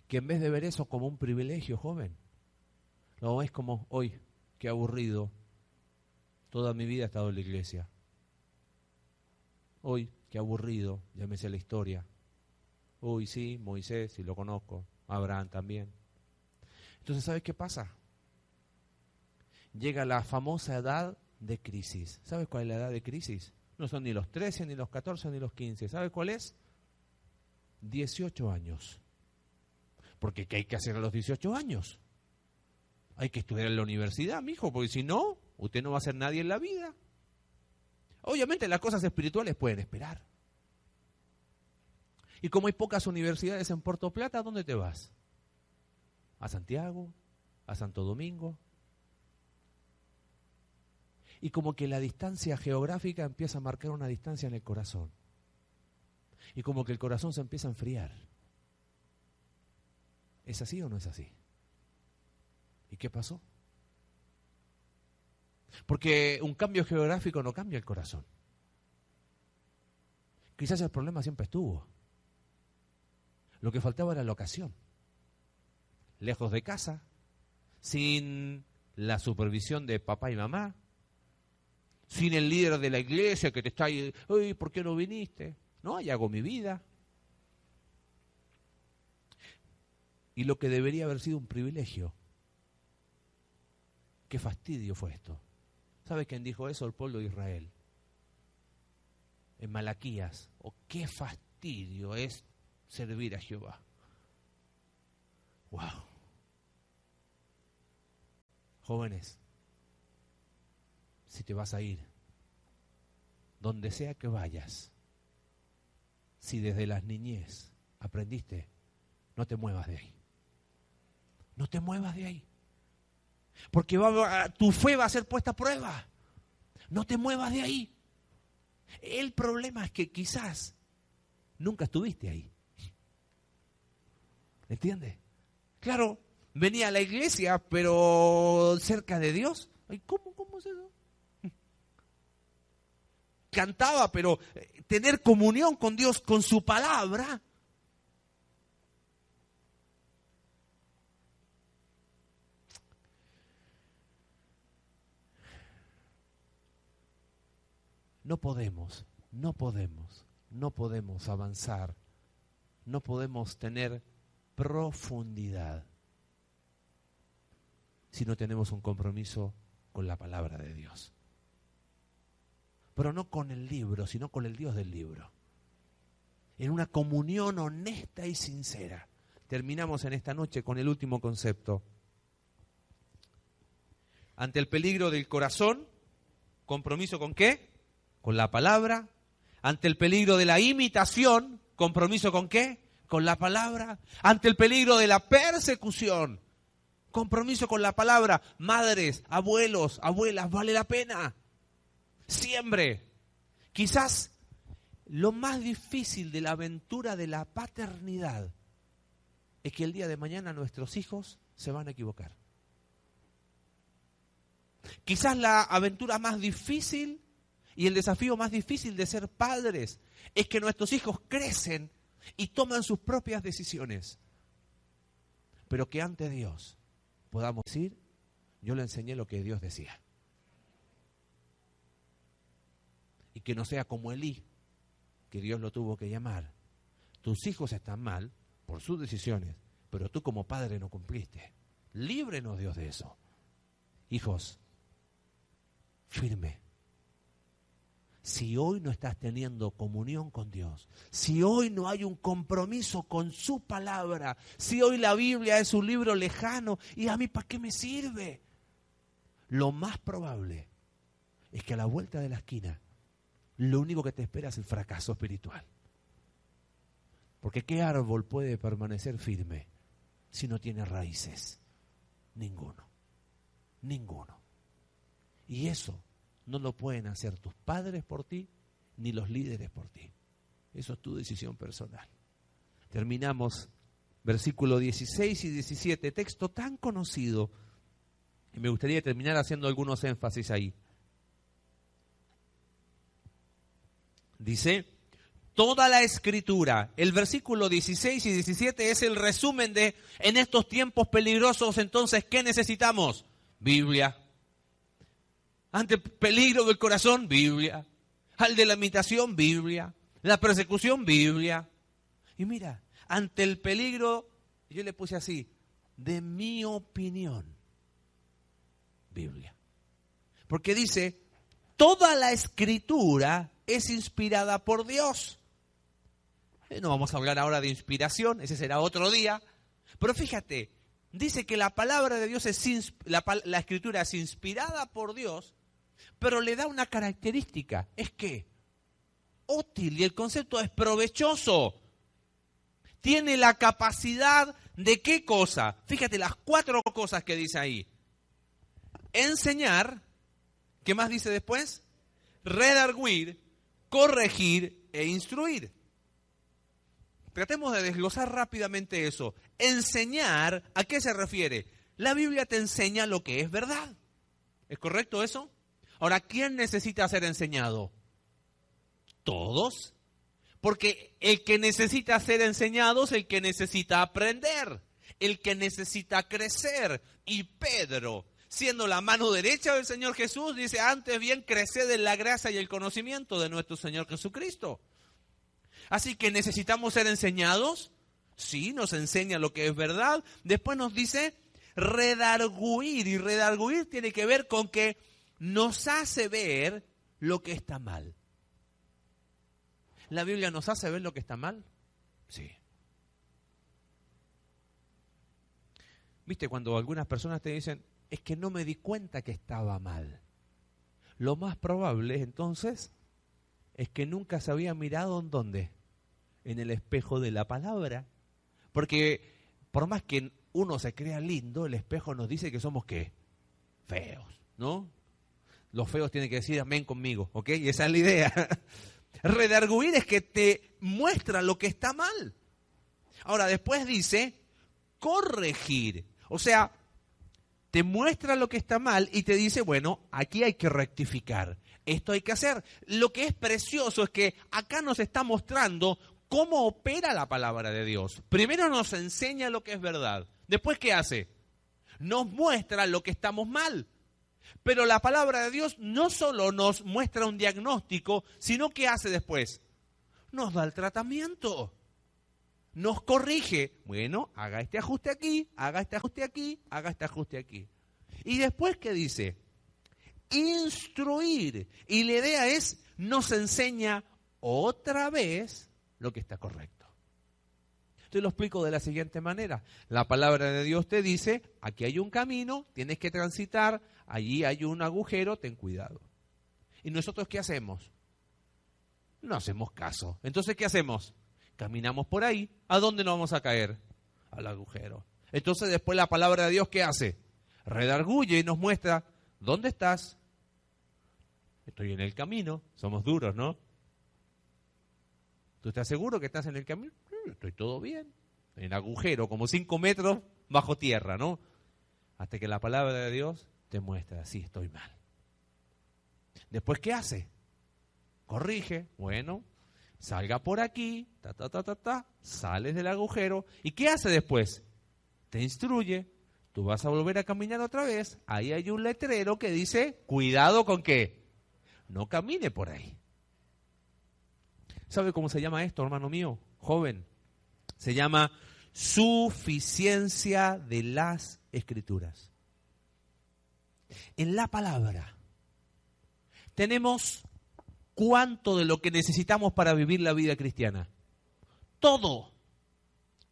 S1: Que en vez de ver eso como un privilegio, joven, lo ves como, hoy, qué aburrido, toda mi vida he estado en la iglesia. Hoy, qué aburrido, ya me sé la historia. Uy, sí, Moisés, sí lo conozco, Abraham también. Entonces, ¿sabes qué pasa? Llega la famosa edad de crisis. ¿Sabes cuál es la edad de crisis? No son ni los 13, ni los 14, ni los 15. ¿Sabes cuál es? 18 años. Porque ¿qué hay que hacer a los 18 años? Hay que estudiar en la universidad, mijo, porque si no, usted no va a ser nadie en la vida. Obviamente las cosas espirituales pueden esperar. Y como hay pocas universidades en Puerto Plata, ¿a dónde te vas? ¿A Santiago? ¿A Santo Domingo? Y como que la distancia geográfica empieza a marcar una distancia en el corazón. Y como que el corazón se empieza a enfriar. ¿Es así o no es así? ¿Y qué pasó? Porque un cambio geográfico no cambia el corazón. Quizás el problema siempre estuvo. Lo que faltaba era la ocasión. Lejos de casa, sin la supervisión de papá y mamá, sin el líder de la iglesia que te está ahí, uy, ¿por qué no viniste? No, ya hago mi vida. Y lo que debería haber sido un privilegio. Qué fastidio fue esto. ¿Sabe quién dijo eso? El pueblo de Israel. En Malaquías. Oh, qué fastidio es servir a Jehová. Wow. Jóvenes, si te vas a ir, donde sea que vayas, si desde la niñez aprendiste, no te muevas de ahí. No te muevas de ahí. Porque tu fe va a ser puesta a prueba. No te muevas de ahí. El problema es que quizás nunca estuviste ahí. ¿Entiendes? Claro, venía a la iglesia, pero cerca de Dios. Ay, ¿cómo es eso? Cantaba, pero tener comunión con Dios, con su palabra. No podemos avanzar, no podemos tener profundidad si no tenemos un compromiso con la palabra de Dios. Pero no con el libro, sino con el Dios del libro. En una comunión honesta y sincera. Terminamos en esta noche con el último concepto. Ante el peligro del corazón, ¿compromiso con qué? Con la palabra. Ante el peligro de la imitación, ¿compromiso con qué? Con la palabra. Ante el peligro de la persecución, compromiso con la palabra. Madres, abuelos, abuelas, vale la pena. Siempre. Quizás lo más difícil de la aventura de la paternidad es que el día de mañana nuestros hijos se van a equivocar. Quizás la aventura más difícil y el desafío más difícil de ser padres es que nuestros hijos crecen y toman sus propias decisiones. Pero que ante Dios podamos decir, yo le enseñé lo que Dios decía. Y que no sea como Elí, que Dios lo tuvo que llamar. Tus hijos están mal por sus decisiones, pero tú como padre no cumpliste. Líbrenos Dios de eso. Hijos, firme. Si hoy no estás teniendo comunión con Dios, si hoy no hay un compromiso con su palabra, si hoy la Biblia es un libro lejano, ¿y a mí para qué me sirve? Lo más probable es que a la vuelta de la esquina, lo único que te espera es el fracaso espiritual. Porque ¿qué árbol puede permanecer firme si no tiene raíces? Ninguno. Ninguno. Y eso no lo pueden hacer tus padres por ti, ni los líderes por ti. Eso es tu decisión personal. Terminamos versículos 16 y 17, texto tan conocido. Y me gustaría terminar haciendo algunos énfasis ahí. Dice, toda la escritura, el versículo 16 y 17 es el resumen de, en estos tiempos peligrosos, entonces, ¿qué necesitamos? Biblia. Ante el peligro del corazón, Biblia. Al de la imitación, Biblia. La persecución, Biblia. Y mira, ante el peligro, yo le puse así, de mi opinión, Biblia. Porque dice, toda la escritura es inspirada por Dios. No vamos a hablar ahora de inspiración, ese será otro día. Pero fíjate, dice que la palabra de Dios la escritura es inspirada por Dios, pero le da una característica, es que útil, y el concepto es provechoso. Tiene la capacidad de ¿qué cosa? Fíjate las 4 cosas que dice ahí. Enseñar, ¿qué más dice después? Redarguir, corregir e instruir. Tratemos de desglosar rápidamente eso. Enseñar, ¿a qué se refiere? La Biblia te enseña lo que es verdad. ¿Es correcto eso? Ahora, ¿quién necesita ser enseñado? Todos. Porque el que necesita ser enseñado es el que necesita aprender, el que necesita crecer. Y Pedro, siendo la mano derecha del Señor Jesús, dice, antes bien creced en la gracia y el conocimiento de nuestro Señor Jesucristo. Así que necesitamos ser enseñados. Sí, nos enseña lo que es verdad. Después nos dice redarguir. Y redarguir tiene que ver con que nos hace ver lo que está mal. ¿La Biblia nos hace ver lo que está mal? Sí. ¿Viste cuando algunas personas te dicen, es que no me di cuenta que estaba mal. Lo más probable, entonces, es que nunca se había mirado en dónde, en el espejo de la palabra. Porque por más que uno se crea lindo, el espejo nos dice que somos ¿qué? Feos, ¿no? Los feos tienen que decir amén conmigo, ¿ok? Y esa es la idea. Redarguir es que te muestra lo que está mal. Ahora, después dice corregir. O sea, te muestra lo que está mal y te dice, bueno, aquí hay que rectificar. Esto hay que hacer. Lo que es precioso es que acá nos está mostrando cómo opera la palabra de Dios. Primero nos enseña lo que es verdad. Después, ¿qué hace? Nos muestra lo que estamos mal. Pero la palabra de Dios no solo nos muestra un diagnóstico, sino que hace después. Nos da el tratamiento. Nos corrige. Bueno, haga este ajuste aquí, haga este ajuste aquí, haga este ajuste aquí. Y después, ¿qué dice? Instruir. Y la idea es, nos enseña otra vez lo que está correcto. Te lo explico de la siguiente manera. La palabra de Dios te dice, aquí hay un camino, tienes que transitar, allí hay un agujero, ten cuidado. ¿Y nosotros qué hacemos? No hacemos caso. Entonces, ¿qué hacemos? Caminamos por ahí. ¿A dónde nos vamos a caer? Al agujero. Entonces, después la palabra de Dios, ¿qué hace? Redarguye y nos muestra, ¿dónde estás? Estoy en el camino. Somos duros, ¿no? ¿Tú estás seguro que estás en el camino? Estoy todo bien. En el agujero, como 5 metros bajo tierra, ¿no? Hasta que la palabra de Dios te muestra, sí, estoy mal. Después, ¿qué hace? Corrige. Bueno, salga por aquí, sales del agujero. ¿Y qué hace después? Te instruye. Tú vas a volver a caminar otra vez. Ahí hay un letrero que dice, cuidado con qué. No camine por ahí. ¿Sabe cómo se llama esto, hermano mío? Joven. Se llama suficiencia de las Escrituras. En la palabra tenemos cuánto de lo que necesitamos para vivir la vida cristiana. Todo.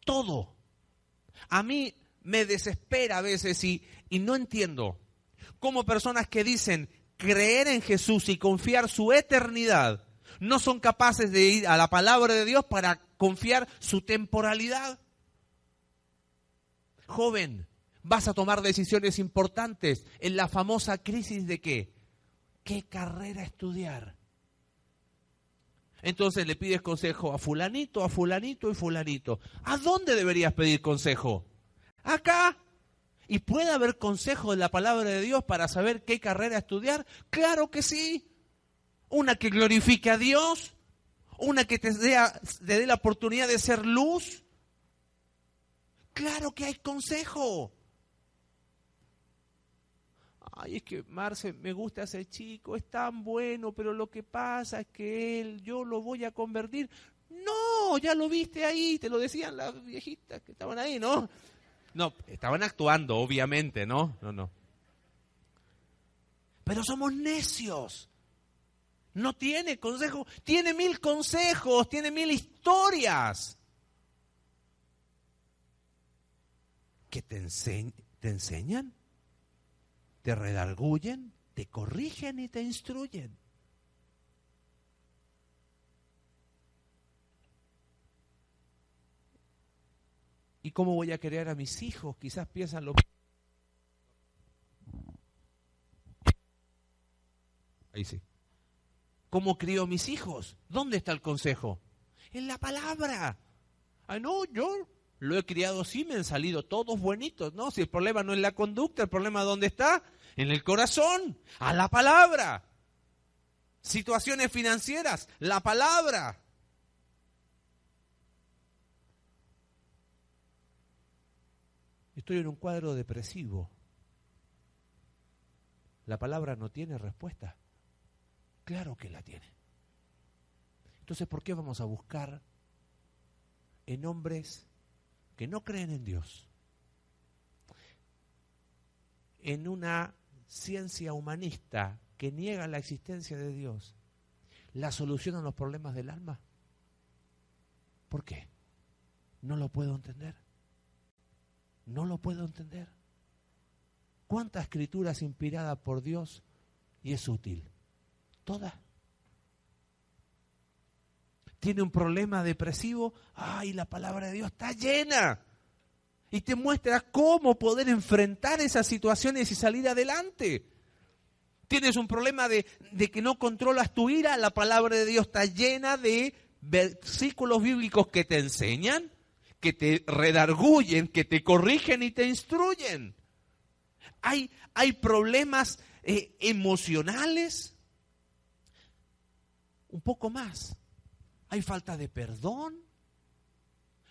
S1: Todo. A mí me desespera a veces y no entiendo cómo personas que dicen creer en Jesús y confiar su eternidad no son capaces de ir a la palabra de Dios para confiar su temporalidad. Joven, vas a tomar decisiones importantes en la famosa crisis de ¿qué? ¿Qué carrera estudiar? Entonces le pides consejo a fulanito y fulanito. ¿A dónde deberías pedir consejo? Acá. ¿Y puede haber consejo de la palabra de Dios para saber qué carrera estudiar? Claro que sí. Una que glorifique a Dios, una que te dé la oportunidad de ser luz. Claro que hay consejo. Ay, es que Marce, me gusta ese chico, es tan bueno, pero lo que pasa es que yo lo voy a convertir. No, ya lo viste ahí, te lo decían las viejitas que estaban ahí, ¿no? No, estaban actuando, obviamente, ¿no? No. Pero somos necios. No tiene consejo, tiene 1000 consejos, tiene 1000 historias. ¿Que te enseñan? ¿Te redarguyen? ¿Te corrigen y te instruyen? ¿Y cómo voy a criar a mis hijos? Quizás piensan lo... Ahí sí. ¿Cómo crío a mis hijos? ¿Dónde está el consejo? En la palabra. Ah, no, yo lo he criado así, me han salido todos buenitos. No, si el problema no es la conducta, el problema ¿dónde está? En el corazón, a la palabra. Situaciones financieras, la palabra. Estoy en un cuadro depresivo. La palabra no tiene respuesta. Claro que la tiene. Entonces, ¿por qué vamos a buscar en hombres que no creen en Dios? En una ciencia humanista que niega la existencia de Dios, la solución a los problemas del alma. ¿Por qué? No lo puedo entender. No lo puedo entender. ¿Cuánta escritura es inspirada por Dios y es útil? Toda. ¿Tiene un problema depresivo? ¡Ay, la palabra de Dios está llena! Y te muestra cómo poder enfrentar esas situaciones y salir adelante. ¿Tienes un problema de que no controlas tu ira? La palabra de Dios está llena de versículos bíblicos que te enseñan, que te redarguyen, que te corrigen y te instruyen. Hay problemas emocionales, un poco más. Hay falta de perdón.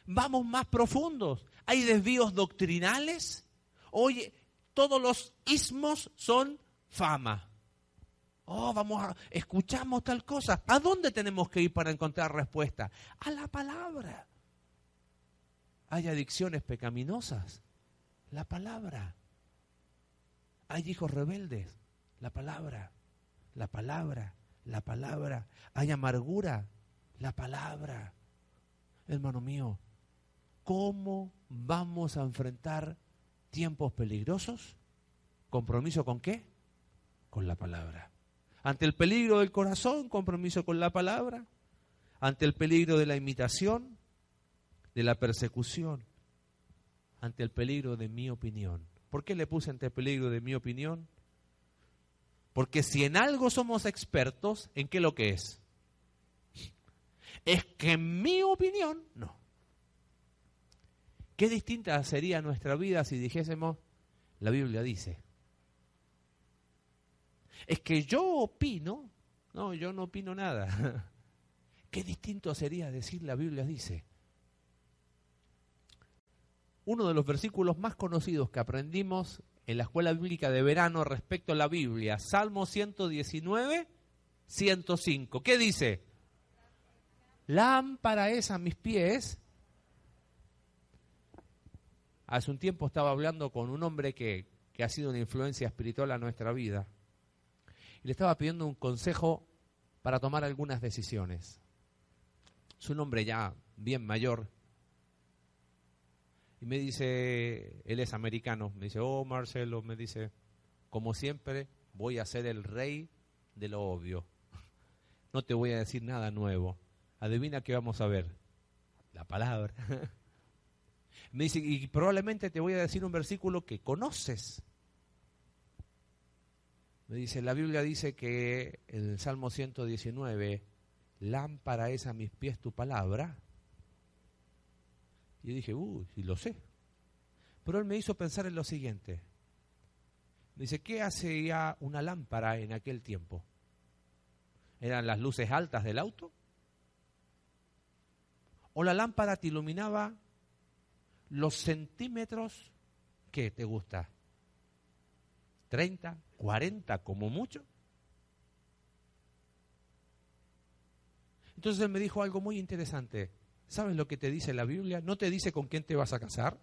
S1: Vamos más profundos. Hay desvíos doctrinales. Oye, todos los ismos son fama. Escuchamos tal cosa. ¿A dónde tenemos que ir para encontrar respuesta? A la palabra. Hay adicciones pecaminosas. La palabra. Hay hijos rebeldes. La palabra. La palabra. La palabra. Hay amargura. La palabra. Hermano mío, ¿cómo vamos a enfrentar tiempos peligrosos? ¿Compromiso con qué? Con la palabra. Ante el peligro del corazón, compromiso con la palabra. Ante el peligro de la imitación, de la persecución. Ante el peligro de mi opinión. ¿Por qué le puse ante el peligro de mi opinión? Porque si en algo somos expertos, ¿en qué lo que es? Es que en mi opinión, no. Qué distinta sería nuestra vida si dijésemos, la Biblia dice. Es que yo opino, no, yo no opino nada. Qué distinto sería decir la Biblia dice. Uno de los versículos más conocidos que aprendimos en la escuela bíblica de verano respecto a la Biblia, Salmo 119, 105. ¿Qué dice? Lámpara es a mis pies. Hace un tiempo estaba hablando con un hombre que ha sido una influencia espiritual a nuestra vida. Y le estaba pidiendo un consejo para tomar algunas decisiones. Es un hombre ya bien mayor. Y me dice, él es americano, me dice, Marcelo, me dice, como siempre voy a ser el rey de lo obvio. No te voy a decir nada nuevo. Adivina qué vamos a ver. La palabra. Me dice, y probablemente te voy a decir un versículo que conoces. Me dice, la Biblia dice que en el Salmo 119, lámpara es a mis pies tu palabra. Y yo dije, sí lo sé. Pero él me hizo pensar en lo siguiente. Me dice, ¿qué hacía una lámpara en aquel tiempo? ¿Eran las luces altas del auto? ¿O la lámpara te iluminaba los centímetros que te gusta? 30, 40 como mucho. Entonces él me dijo algo muy interesante. ¿Sabes lo que te dice la Biblia? No te dice con quién te vas a casar.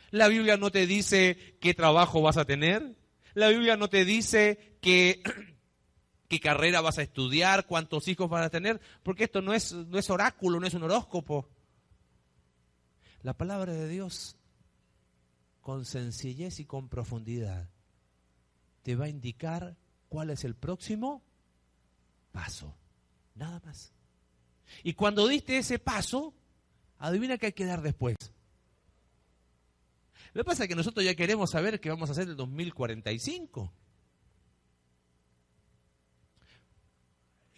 S1: La Biblia no te dice qué trabajo vas a tener. La Biblia no te dice qué carrera vas a estudiar, cuántos hijos vas a tener, porque esto no es oráculo, no es un horóscopo. La palabra de Dios, con sencillez y con profundidad, te va a indicar cuál es el próximo paso. Nada más. Y cuando diste ese paso, adivina qué hay que dar después. Lo que pasa es que nosotros ya queremos saber qué vamos a hacer en el 2045.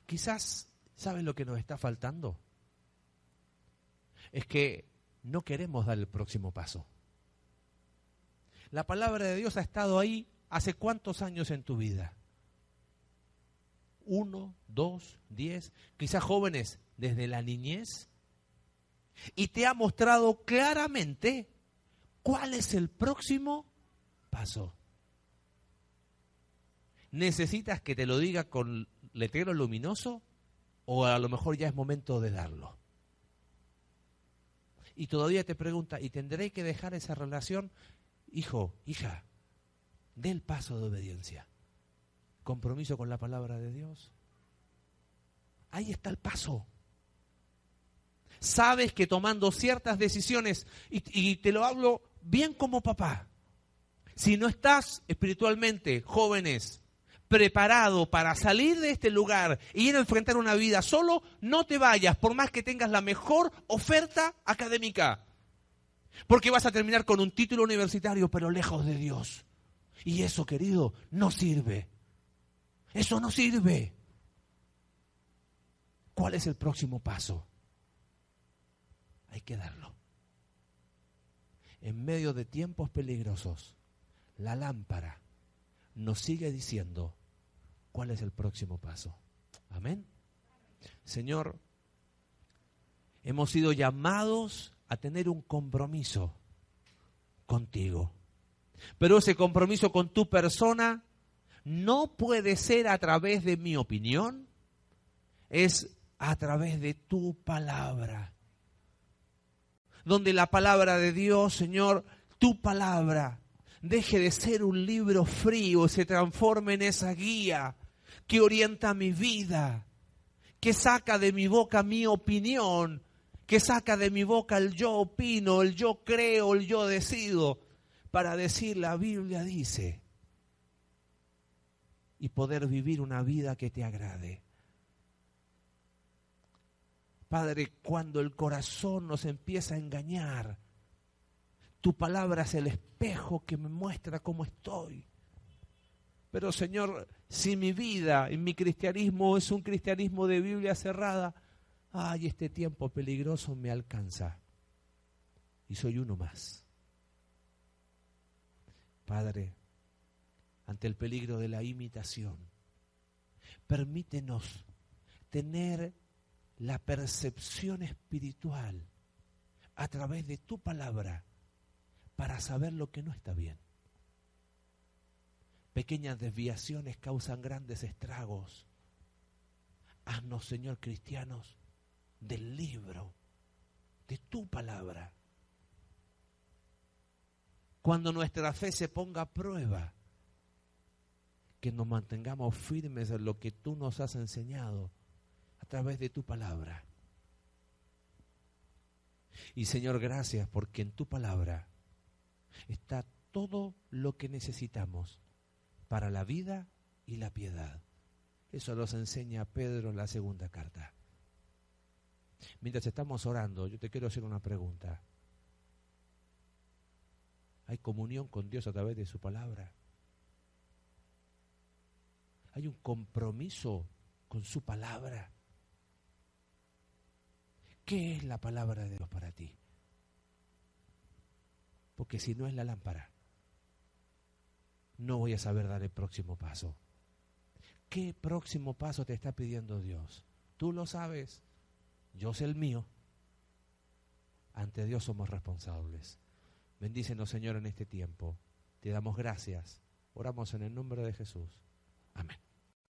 S1: Quizás, ¿sabes lo que nos está faltando? Es que no queremos dar el próximo paso. La palabra de Dios ha estado ahí hace ¿cuántos años en tu vida? 1, 2, 10, quizás jóvenes desde la niñez. Y te ha mostrado claramente cuál es el próximo paso. ¿Necesitas que te lo diga con letrero luminoso? ¿O a lo mejor ya es momento de darlo? Y todavía te pregunta, ¿y tendré que dejar esa relación? Hijo, hija, dé el paso de obediencia. Compromiso con la palabra de Dios. Ahí está el paso. Sabes que tomando ciertas decisiones, y te lo hablo bien como papá, Si no estás espiritualmente, jóvenes, preparado para salir de este lugar y ir a enfrentar una vida solo, no te vayas, por más que tengas la mejor oferta académica. Porque vas a terminar con un título universitario, pero lejos de Dios. Y eso, querido, no sirve. Eso no sirve. ¿Cuál es el próximo paso? Hay que darlo. En medio de tiempos peligrosos, la lámpara nos sigue diciendo cuál es el próximo paso. Amén. Señor, hemos sido llamados a tener un compromiso contigo. Pero ese compromiso con tu persona no puede ser a través de mi opinión, es a través de tu palabra. Donde la palabra de Dios, Señor, tu palabra, deje de ser un libro frío y se transforme en esa guía que orienta mi vida, que saca de mi boca mi opinión, que saca de mi boca el yo opino, el yo creo, el yo decido, para decir la Biblia dice y poder vivir una vida que te agrade. Padre, cuando el corazón nos empieza a engañar, tu palabra es el espejo que me muestra cómo estoy. Pero Señor, si mi vida y mi cristianismo es un cristianismo de Biblia cerrada, ay, este tiempo peligroso me alcanza y soy uno más. Padre, ante el peligro de la imitación, permítenos tener la percepción espiritual a través de tu palabra para saber lo que no está bien. Pequeñas desviaciones causan grandes estragos. Haznos, Señor, cristianos del libro, de tu palabra. Cuando nuestra fe se ponga a prueba, que nos mantengamos firmes en lo que tú nos has enseñado a través de tu palabra. Y Señor, gracias porque en tu palabra está todo lo que necesitamos para la vida y la piedad. Eso nos enseña Pedro en la segunda carta. Mientras estamos orando, yo te quiero hacer una pregunta. ¿Hay comunión con Dios a través de su palabra? ¿Hay un compromiso con su palabra? ¿Qué es la palabra de Dios para ti? Porque si no es la lámpara, no voy a saber dar el próximo paso. ¿Qué próximo paso te está pidiendo Dios? Tú lo sabes, yo sé el mío. Ante Dios somos responsables. Bendícenos, Señor, en este tiempo. Te damos gracias. Oramos en el nombre de Jesús.